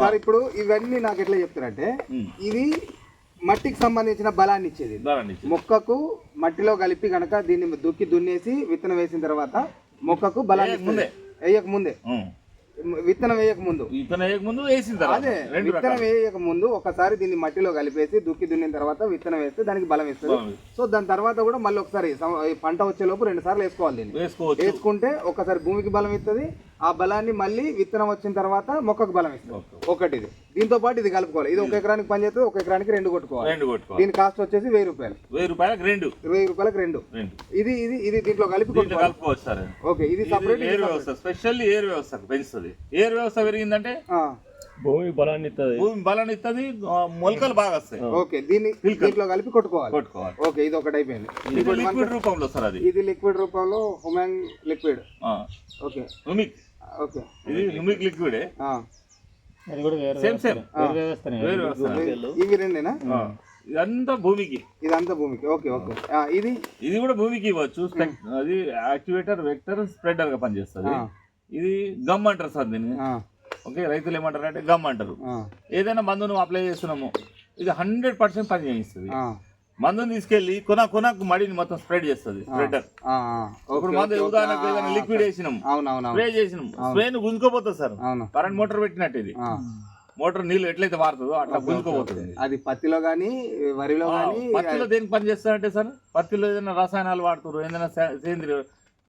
Sir ఇప్పుడు ఇవన్నీ నాకు ఎట్లా చెప్తారంటే ఇది మట్టికి సంబంధించిన బలాన్ని ఇచ్చేది. మొక్కకు మట్టిలో కలిపి గనక దీన్ని దున్నేసి విత్తనం వేసిన తర్వాత మొక్కకు బలాన్ని వేయక ముందే విత్తనం వేయక ముందు వేసిన తర్వాత అదే విత్తనం వేయక ముందు ఒకసారి దీన్ని మట్టిలో కలిపేసి దున్నిన తర్వాత విత్తనం వేస్తే దానికి బలం ఇస్తుంది. సో దాని తర్వాత కూడా మళ్ళీ ఒకసారి పంట వచ్చే లోపు 2 సార్లు వేసుకోవాలి. దీన్ని వేసుకుంటే ఒకసారి భూమికి బలం ఇస్తుంది, ఆ బలాన్ని మళ్ళీ విత్తనం వచ్చిన తర్వాత మొక్కకు బలం ఇస్తుంది. ఒకటి దీంతో పాటు ఇది కలుపుకోవాలి. ఇది 1 ఎకరానికి పని చేస్తుంది, 1 ఎకరానికి 2 కొట్టుకోవాలి. దీని కాస్ట్ వచ్చేసి 1000 రూపాయలు. 1000 రూపాయలకు 2. ఇది ఇది ఇది దీంట్లో కలిపి కొట్టుకోవచ్చు. ఓకే, ఇది సపరేట్ స్పెషల్ ఎయిర్ వ్యవస్థ పెంచుతుంది. ఎయిర్ వ్యవస్థ పెరిగిందంటే భూమి బలాన్ని ఇస్తుంది, మొలకలు బాగా వస్తాయి. ఓకే, దీంట్లో కలిపి కొట్టుకోవాలి. ఓకే, ఇది ఒకటి అయిపోయింది. లిక్విడ్ రూపంలో సార్ అది. ఇది లిక్విడ్ రూపంలో human liquid. Okay humic. Okay, ఇది హ్యూమిక్ లిక్విడే. ఇవి రెండేనా? ఇదంతా భూమికి. Okay okay. ఇది కూడా భూమికి ఇవ్వచ్చు. అది యాక్టివేటర్, వెక్టర్, స్ప్రెడర్ గా పనిచేస్తుంది. ఇది గమ్ అంటారు సార్ దీన్ని. ఓకే, రైతులు ఏమంటారు అంటే గమ్ అంటారు. ఏదైనా మందును అప్లై చేస్తున్నాము, ఇది 100% పని చేయిస్తుంది. మందుని తీసుకెళ్లి కొనకు మడిని మొత్తం స్ప్రెడ్ చేస్తుంది స్ప్రెడర్. ఇప్పుడు మందు ఉదాహరణకు ఏదైనా లిక్విడ్ వేసినాం, స్ప్రే చేసినాం, స్ప్రేను గుంజుకోపోతుంది సార్. కరెంట్ మోటార్ పెట్టినట్టు ఇది మోటార్ నీళ్ళు ఎట్లయితే వాడుతుందో అట్లా గుంజుకోపోతుంది. అది పత్తిలో కానీ వరిలో కానీ. పత్తిలో దేనికి పని చేస్తారంటే సార్, పత్తిలో ఏదైనా రసాయనాలు వాడుతారు, ఏదైనా సేంద్రియ